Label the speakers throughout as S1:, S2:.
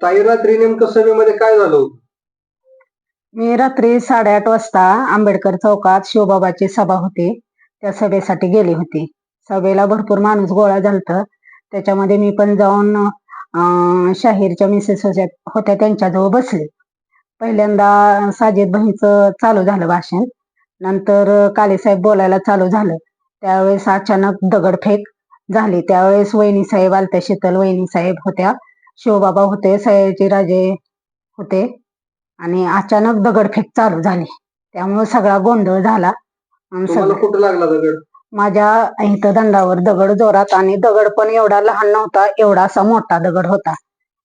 S1: ताई रात्री नेमकं सभेमध्ये काय झालं होतं?
S2: मी रात्री 8:30 वाजता आंबेडकर चौकात शिवबाबाची सभा होती, त्या सभेसाठी गेली होती. सभेला भरपूर माणूस गोळा झालतं. त्याच्यामध्ये मी पण जाऊन शाहीरच्या मिसेस होत्या त्यांच्याजवळ बसले. पहिल्यांदा साजिद भाईंचं चालू झालं भाषण. नंतर कालेसाहेब बोलायला चालू झालं. त्यावेळेस अचानक दगडफेक झाली. त्यावेळेस वहिनी साहेब आलत्या, शीतल वहिनी साहेब होत्या, शिवबाबा होते, सयाजीराजे होते आणि अचानक दगडफेक चालू झाली. त्यामुळे सगळा गोंधळ झाला.
S1: तुम्हाला कुठं लागला दगड?
S2: माझ्या इथं दंडावर दगड जोरात, आणि दगड पण एवढा लहान नव्हता, एवढा असा मोठा दगड होता.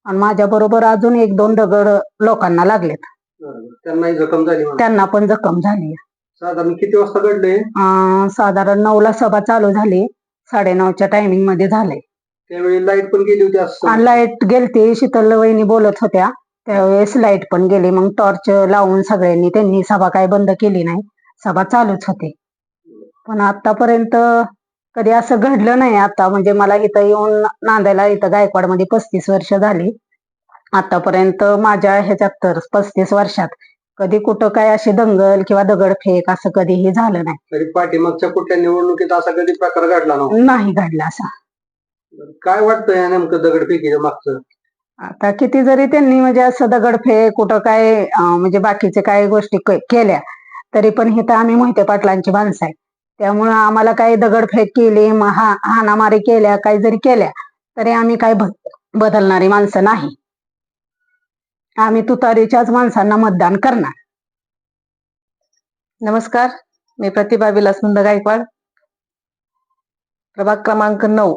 S2: आणि माझ्या बरोबर अजून 1-2 दगड लोकांना लागलेत.
S1: त्यांनाही जखम झाली म्हणा.
S2: त्यांना पण जखम झाली.
S1: साधारण किती वाजता घडले?
S2: साधारण 9ला सभा चालू झाली, 9:30च्या टायमिंग मध्ये झाले.
S1: त्यावेळी लाईट पण गेली होती असं?
S2: लाईट गेलती, शीतल वहिनी बोलत होत्या त्यावेळेस लाईट पण गेली. मग टॉर्च लावून सगळ्यांनी, त्यांनी सभा काय बंद केली नाही, सभा चालूच होती. पण आतापर्यंत कधी असं घडलं नाही. आता म्हणजे मला इथं येऊन नांदायला, इथं गायकवाडमध्ये 35 वर्ष झाली. आतापर्यंत माझ्या ह्याच्यात तर 35 वर्षात कधी कुठं काय अशी दंगल किंवा दगडफेक असं कधीही झालं नाही.
S1: तरी पाठीमागच्या कुठल्या निवडणुकीत असा कधी प्रकार घडला नव्हता?
S2: नाही घडला असा.
S1: काय वाटतं या नेमकं दगडफेकीच्या मागचं?
S2: आता किती जरी त्यांनी म्हणजे असं दगडफेक कुठं काय म्हणजे बाकीचे काय गोष्टी केल्या, तरी पण हे तर आम्ही मोहिते पाटलांची माणसं आहे. त्यामुळं आम्हाला काही दगडफेक केली, हाणामारी केल्या, काही जरी केल्या तरी आम्ही काय बदलणारी माणसं नाही. आम्ही तुतारीच्याच माणसांना मतदान करणार.
S3: नमस्कार, मी प्रतिभा विलासनंद गायकवाड, प्रभाग क्रमांक 9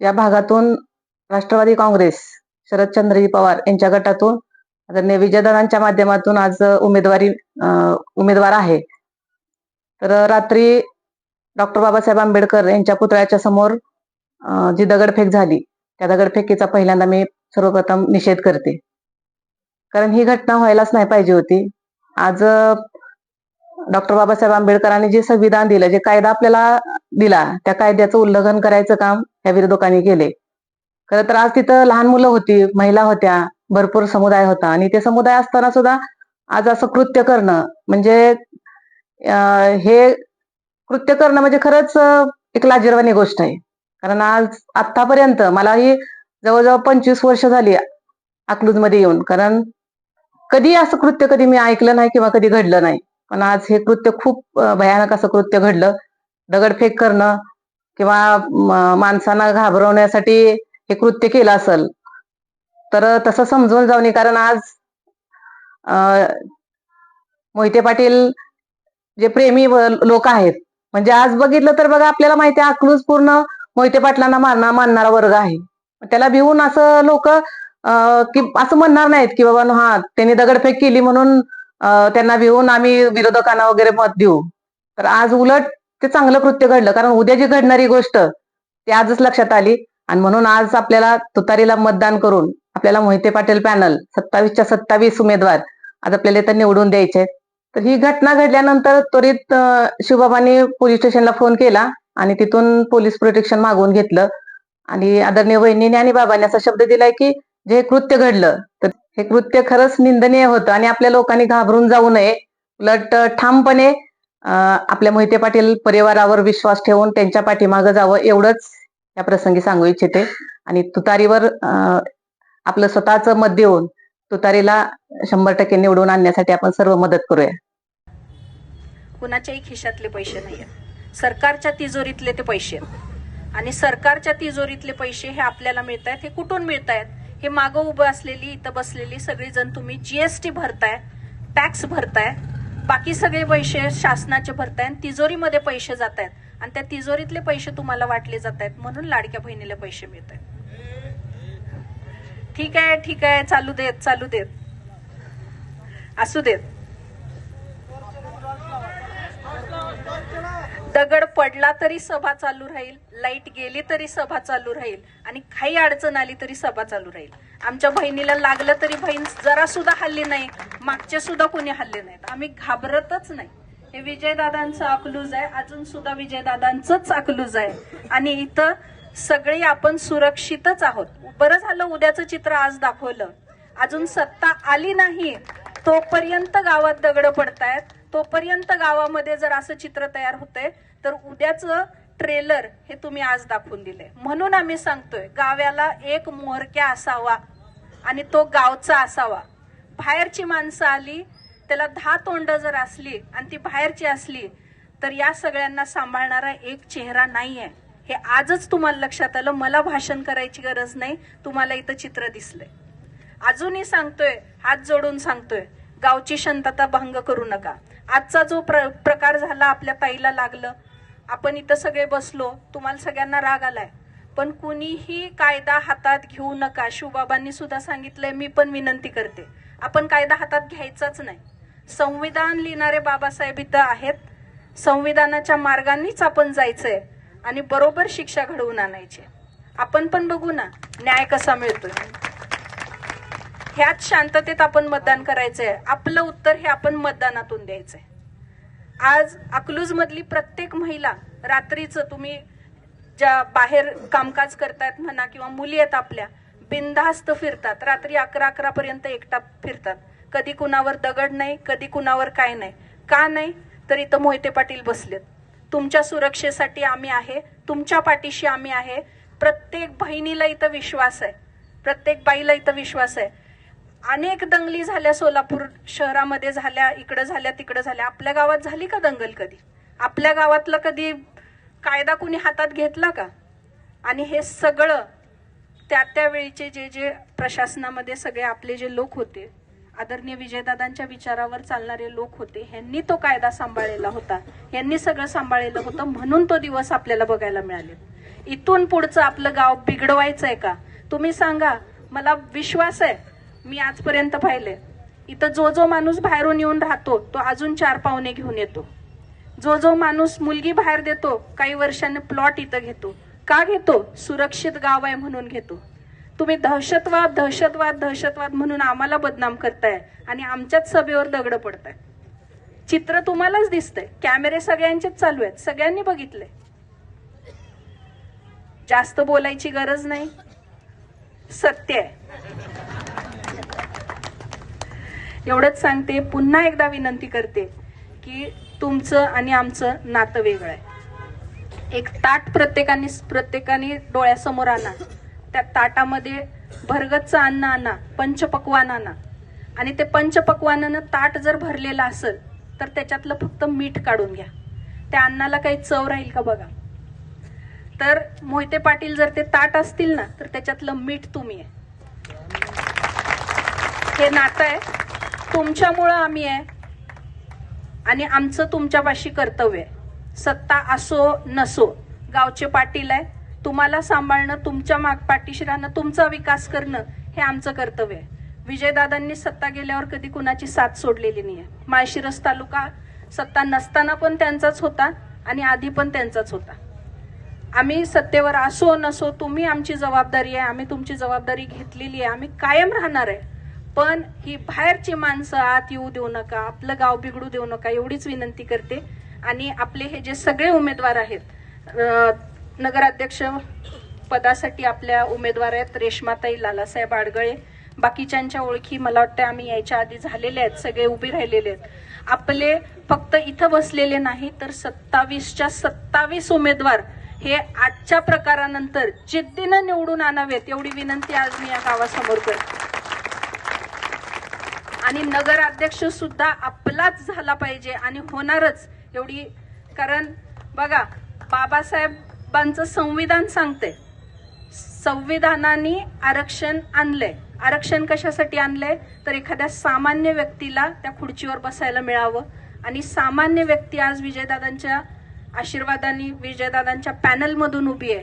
S3: या भागातून राष्ट्रवादी काँग्रेस शरदचंद्रजी पवार यांच्या गटातून आदरणीय विजयदादांच्या माध्यमातून आज उमेदवार आहे. तर रात्री डॉक्टर बाबासाहेब आंबेडकर यांच्या पुतळ्याच्या समोर जी दगडफेक झाली, त्या दगडफेकीचा पहिल्यांदा मी सर्वप्रथम निषेध करते, कारण ही घटना व्हायलाच नाही पाहिजे होती. आज डॉक्टर बाबासाहेब आंबेडकरांनी जे संविधान दिलं, जे कायदा आपल्याला दिला, त्या कायद्याचं उल्लंघन करायचं काम या विरोधकांनी केले. खरं तर आज तिथं लहान मुलं होती, महिला होत्या, भरपूर समुदाय होता, आणि ते समुदाय असताना सुद्धा आज असं कृत्य करणं म्हणजे हे कृत्य करणं म्हणजे खरंच एक लाजिरवाणी गोष्ट आहे. कारण आज आतापर्यंत मलाही जवळजवळ 25 वर्ष झाली अकलूजमध्ये येऊन, कारण कधी असं कृत्य कधी मी ऐकलं नाही किंवा कधी घडलं नाही. पण आज हे कृत्य खूप भयानक असं कृत्य घडलं. दगडफेक करणं किंवा माणसांना घाबरवण्यासाठी हे कृत्य केलं असेल तर तसं समजून जाऊ नये. कारण आज मोहिते पाटील जे प्रेमी लोक आहेत, म्हणजे आज बघितलं तर बघा, आपल्याला माहिती आहे अकलूज पूर्ण मोहिते पाटलांना मानणारा वर्ग आहे. त्याला भिवून असं लोक की असं म्हणणार नाहीत की बाबा हा त्यांनी दगडफेक केली म्हणून त्यांना भिवून आम्ही विरोधकांना वगैरे मत देऊ. तर आज उलट ते चांगलं कृत्य घडलं, कारण उद्या जी घडणारी गोष्ट ती आजच लक्षात आली. आणि म्हणून आज आपल्याला तुतारीला मतदान करून आपल्याला मोहिते पाटील पॅनल 27च्या 27 उमेदवार आज आपल्याला इथं निवडून द्यायचे. तर ही घटना घडल्यानंतर त्वरित शिवबाबांनी पोलीस स्टेशनला फोन केला आणि तिथून पोलीस प्रोटेक्शन मागवून घेतलं. आणि आदरणीय वहिनीने आणि बाबांनी असा शब्द दिलाय की जे कृत्य घडलं तर हे कृत्य खरंच निंदनीय होतं आणि आपल्या लोकांनी घाबरून जाऊ नये, उलट ठामपणे आपल्या मोहिते पाटील परिवारावर विश्वास ठेवून त्यांच्या पाठीमागं जावं, एवढंच या प्रसंगी सांगू इच्छिते. आणि तुतारीवर आपलं स्वतःचं मत देऊन तुतारीला 100% निवडून आणण्यासाठी आपण सर्व मदत करूया.
S4: कुणाच्याही खिशातले पैसे नाही आहेत, सरकारच्या तिजोरीतले ते पैसे आहेत. आणि सरकारच्या तिजोरीतले पैसे हे आपल्याला मिळत आहेत. हे कुठून मिळत आहेत? हे मागं उभं असलेली, इथं बसलेली सगळीजण तुम्ही GST भरताय, टॅक्स भरताय, बाकी सगळे पैसे शासनाचे भरताय, आणि तिजोरीमध्ये पैसे जात आहेत. आणि त्या तिजोरीतले पैसे तुम्हाला वाटले जात आहेत, म्हणून लाडक्या बहिणीला पैसे मिळत आहेत. ठीक आहे, ठीक आहे, चालू देत असू देत. दगड पडला तरी सभा चालू राहील, लाईट गेली तरी सभा चालू राहील, आणि काही अडचण आली तरी सभा चालू राहील. आमच्या बहिणीला लागलं तरी बहीण जरा सुद्धा हल्ली नाही, मागचे सुद्धा कोणी हल्ले नाहीत. आम्ही घाबरतच नाही. हे विजयदादांचं अकलूज आहे, अजून सुद्धा विजयदादांचंच अकलूज आहे. आणि इथं सगळी आपण सुरक्षितच आहोत. बरं झालं उद्याचं चित्र आज दाखवलं. अजून सत्ता आली नाही तोपर्यंत गावात दगड पडतायत, तोपर्यंत गावामध्ये जर असं चित्र तयार होतंय, तर उद्याचं ट्रेलर हे तुम्ही आज दाखवून दिले. म्हणून आम्ही सांगतोय गावाला एक मोहरक्या असावा आणि तो गावचा असावा. बाहेरची माणसं आली, त्याला 10 तोंड जर असली आणि ती बाहेरची असली, तर या सगळ्यांना सांभाळणारा एक चेहरा नाहीये. हे आजच तुम्हाला लक्षात आलं. मला भाषण करायची गरज नाही, तुम्हाला इथं चित्र दिसलंय. अजूनही सांगतोय, हात जोडून सांगतोय, गावची शांतता भंग करू नका. आजचा जो प्रकार झाला, आपल्या ताईला लागलं, आपण इथं सगळे बसलो, तुम्हाला सगळ्यांना राग आलाय, पण कुणीही कायदा हातात घेऊ नका. शिवबाबांनी सुद्धा सांगितलंय, मी पण विनंती करते, आपण कायदा हातात घ्यायचाच नाही. संविधान लिहिणारे बाबासाहेब इथं आहेत. संविधानाच्या मार्गानेच आपण जायचंय आणि बरोबर शिक्षा घडवून आणायची. आपण पण बघू ना न्याय कसा मिळतोय. ह्याच शांततेत आपण मतदान करायचंय. आपलं उत्तर हे आपण मतदानातून द्यायचंय. आज अकलूज मधली प्रत्येक महिला रात्रीचं, तुम्ही ज्या बाहेर कामकाज करतायत म्हणा किंवा मुली आहेत आपल्या, बिनधास्त फिरतात. रात्री 11 पर्यंत एकटा फिरतात. कधी कुणावर दगड नाही, कधी कुणावर काय नाही. का नाही? तर इथं मोहिते पाटील बसलेत. तुमच्या सुरक्षेसाठी आम्ही आहे, तुमच्या पाठीशी आम्ही आहे. प्रत्येक बहिणीला इथं विश्वास आहे, प्रत्येक बाईला इथं विश्वास आहे. अनेक दंगली झाल्या, सोलापूर शहरामध्ये झाल्या, इकडं झाल्या, तिकडं झाल्या. आपल्या गावात झाली का दंगल कधी? आपल्या गावातलं कधी कायदा कुणी हातात घेतला का? आणि हे सगळं त्या वेळीचे जे प्रशासनामध्ये सगळे आपले जे लोक होते, आदरणीय विजयदादांच्या विचारावर चालणारे लोक होते, ह्यांनी तो कायदा सांभाळलेला होता, यांनी सगळं सांभाळलेलं होतं. म्हणून तो दिवस आपल्याला बघायला मिळाले. इथून पुढचं आपलं गाव बिघडवायचंय का? तुम्ही सांगा. मला विश्वास आहे, मी आजपर्यंत पाहिले, इथं जो माणूस बाहेरून येऊन राहतो तो अजून 4 पाहुणे घेऊन येतो. जो माणूस मुलगी बाहेर देतो, काही वर्षांनी प्लॉट इथं घेतो. का घेतो? सुरक्षित गाव आहे म्हणून घेतो. तुम्ही दहशतवाद दहशतवाद दहशतवाद म्हणून आम्हाला बदनाम करताय आणि आमच्याच सभेवर दगड पडताय. चित्र तुम्हालाच दिसतंय, कॅमेरे सगळ्यांचेच चालू आहेत, सगळ्यांनी बघितलंय. जास्त बोलायची गरज नाही, सत्य आहे. एवढंच सांगते. पुन्हा एकदा विनंती करते की तुमचं आणि आमचं नातं वेगळं आहे. एक ताट प्रत्येकाने डोळ्यासमोर आणा. त्या ताटामध्ये भरगतचं अन्न आणा, पंचपक्वान आणा. आणि ते पंचपक्वानानं ताट जर भरलेलं असेल तर त्याच्यातलं फक्त मीठ काढून घ्या. त्या अन्नाला काही चव राहील का बघा. तर मोहिते पाटील जर ते ताट असतील ना, तर त्याच्यातलं मीठ तुम्ही आहे. हे नातं आहे, तुमच्यामुळं आम्ही आहे आणि आमचं तुमच्यापाशी कर्तव्य आहे. सत्ता असो नसो, गावचे पाटील आहे, तुम्हाला सांभाळणं, तुमच्या पाठीशी राहणं, तुमचा विकास करणं हे आमचं कर्तव्य आहे. विजयदादांनी सत्ता गेल्यावर कधी कुणाची साथ सोडलेली नाही आहे. माळशिरस तालुका सत्ता नसताना पण त्यांचाच होता आणि आधी पण त्यांचाच होता. आम्ही सत्तेवर असो नसो, तुम्ही आमची जबाबदारी आहे, आम्ही तुमची जबाबदारी घेतलेली आहे, आम्ही कायम राहणार आहे. पण ही बाहेरची माणसं आत येऊ देऊ नका, आपलं गाव बिघडू देऊ नका, एवढीच विनंती करते. आणि आपले हे जे सगळे उमेदवार आहेत, नगराध्यक्ष पदासाठी आपल्या उमेदवार आहेत रेश्माताई, लालासाहेब आडगळे, बाकीच्यांच्या ओळखी मला वाटतं आम्ही यायच्या आधी झालेले आहेत, सगळे उभे राहिलेले आहेत. आपले फक्त इथं बसलेले नाही, तर 27च्या 27 उमेदवार हे आजच्या प्रकारानंतर जिद्दीनं निवडून आणावेत, एवढी विनंती आज मी या गावासमोर करते. आणि नगराध्यक्ष सुद्धा आपलाच झाला पाहिजे आणि होणारच एवढी. कारण बघा, बाबासाहेबांचं संविधान सांगते, संविधानाने आरक्षण आणलंय. आरक्षण कशासाठी आणलंय? तर एखाद्या सामान्य व्यक्तीला त्या खुर्चीवर बसायला मिळावं. आणि सामान्य व्यक्ती आज विजयदादांच्या आशीर्वादाने, विजयदादांच्या पॅनलमधून उभी आहे.